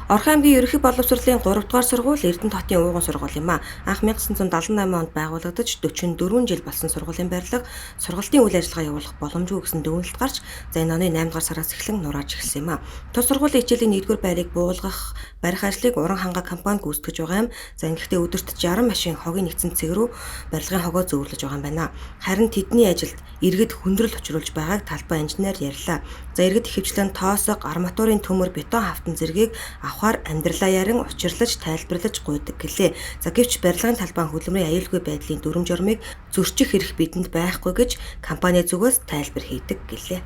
Орхон аймгийн ерөнхий боловсролын 3 дугаар сургууль Эрдэнэ хотын ууган сургууль юм а. Анх 1978 онд байгуулагдаж 44 жил болсон сургуулийн барилга сургалтын үйл ажиллагаа явуулах боломжгүй гэсэн дүгнэлт гарч за энэ оны 8 дугаар сараас эхлэн нурааж эхэлсэн юм а. Тус сургуулийн хичээлийн 1-р байрыг буулгах, барих ажлыг Уран ханга компани гүйцэтгэж байгаа юм. За ингэхдээ өдөрт 60 машин хогийн нэгдсэн цэг рүү барилгын хогоо зөөрлөж байгаа юм байна. Харин тэдний ажилд иргэд хүндрэл учруулж байгааг талбай инженер ярьлаа. За иргэд ихэвчлэн тоосго, арматурын төмөр, бетон хавтан зэргийг авахаар амьдралаа ярин учирлаж тайлбарлаж гуйдаг гэлээ. За гэвч барилгын талбайн хөдөлмөрийн аюулгүй байдлын дүрм журмыг зөрчих эрх бидэнд байхгүй гэж компани зүгээс тайлбар хийдэг гэлээ.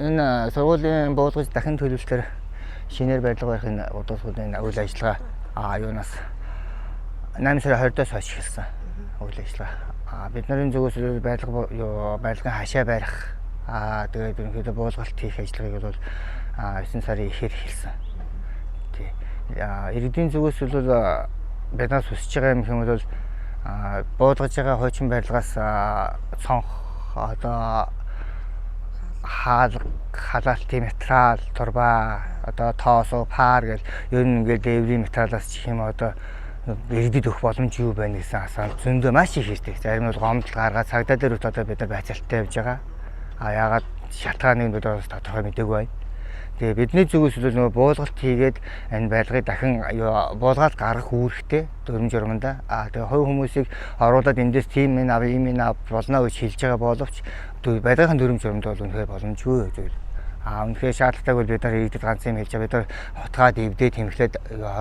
Энэ сургуулийн буулгаж дахин төлөвлөлтөөр шинээр барилга барихын удаа сургуулийн үйл ажиллагаа юунаас 8 сарын 20-оос хойш эхэлсэн үйл ажиллагаа. Бид нарын зүгээс барилгын хашаа барих тэгээд ерөнхийдөө буулгалт хийх ажиллагааг бол 9 сарын ихээр эхэлсэн. Тий. Иргэдийн зүгээс бол биднээс хүсэж байгаа юм хэмээл буулгаж байгаа хуучин барилгаас цонх одоо халаалтын материал, турба, одоо тоосоо, пар гэл ер нь ингээд дээврийн материалаас чих юм одоо иргэдэд өгөх боломж юу байна гэсэн асуулт зөндөө маш их ирдэг. Зарим нь бол гомдол гаргаад цагдаа дээр одоо бид нар байцаалттай явж байгаа. Яагаад шалтгааныг бид бас тодорхой мэдээгүй байна. Тэгээ бидний зүгээс бол нөгөө буулгалт хийгээд энэ барилгыг дахин буулгаад гаргах үүрэгтэй дүрм журманда. Тэгээ хувь хүмүүсийг оруулаад эндээс тийм энэ ав болно гэж хэлж байгаа боловч барилгын дүрм журманд бол үнэхээр боломжгүй зүйл. Үнэхээр шаардлагатай бол бид нар иргэдэд ганц юм хэлж байгаа. Бид нар хотгаа дэвдээ тэмхлээд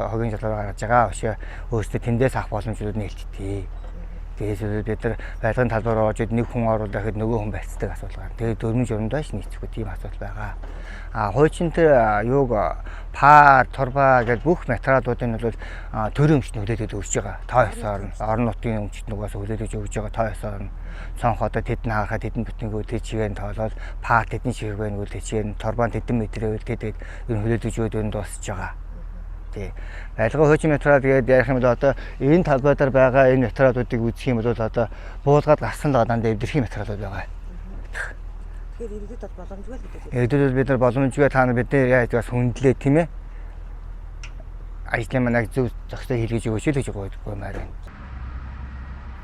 хогийн жолоор гаргаж байгаа. Өшөө өөрсдөө тэндээс авах боломжууд нээлттэй. Тэгээд бид нар барилгын талбар орж нэг хүн оруулаад дахиад нөгөө хүн байцдаг асуудал гарна. Тэгээд дүрм журмандаа ш нийцэхгүй тийм асуудал байгаа. Хуучин тэр юуг пар, турба гэдэг бүх материалуудын бол төрийн өмчт нөлөөдөд өгч байгаа. Тоо ёсоор нь орон нутгийн өмчт нугаас нөлөөдөж өгж байгаа тоо ёсоор нь цонх одоо тэдэн харахад тэдэн бүтнийгөө тэжигээр нь тоолоод пар тэдэн ширхэг байнгул тэжигээр нь турбан тэдэн метрээр тэдэг ер нь нөлөөдөж өгөөд дуусч байгаа. Барилгын хуучин материал гэдэг ярих юм бол одоо энэ талбайдаар байгаа энэ материалуудыг үзэх юм бол одоо буулгаад гарсан л дандаа эвдэрхийн материалууд байгаа. Тэгэхээр иргэдэд бол боломжгүй л гэдэг. Иргэдэд бид нар боломжгүй та нар бидний яаж бас хүндлээ тийм ээ. Ажлын манайг зөв зохистой хийлгэж өгөөч л гэж гуймаар байна.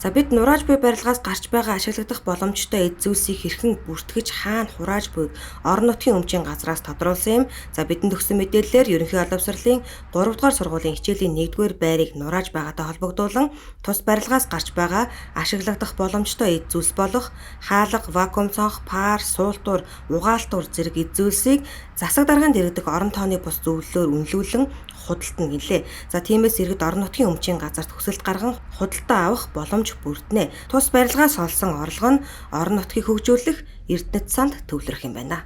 За бид нурааж буй барилгаас гарч байгаа ашиглагдах боломжтой эд зүйлсийг хэрхэн бүртгэж хаана хурааж буйг орон нутгийн өмчийн газраас тодруулсан юм. За бидэнд өгсөн мэдээллээр ерөнхий боловсролын 3 дугаар сургуулийн хичээлийн 1-р байрыг нурааж байгаатай холбогдуулан тус барилгаас гарч байгаа ашиглагдах боломжтой эд зүйлс болох хаалга, вакуум цонх, пар, суултуур, угаалтуур зэрэг эд зүйлсийг засаг даргаанд иргэдэг орон тооны бус зөвлөлөөр үнэлүүлэн худалдан гэлээ. За тиймээс иргэд орон нутгийн өмчийн газарт хүсэлт гарган худалдаа авах боломж бүрднэ. Тус барилгаас олсон орлого нь орон нутгийг хөгжүүлэх Эрдэнэт санд төвлөрөх юм байна.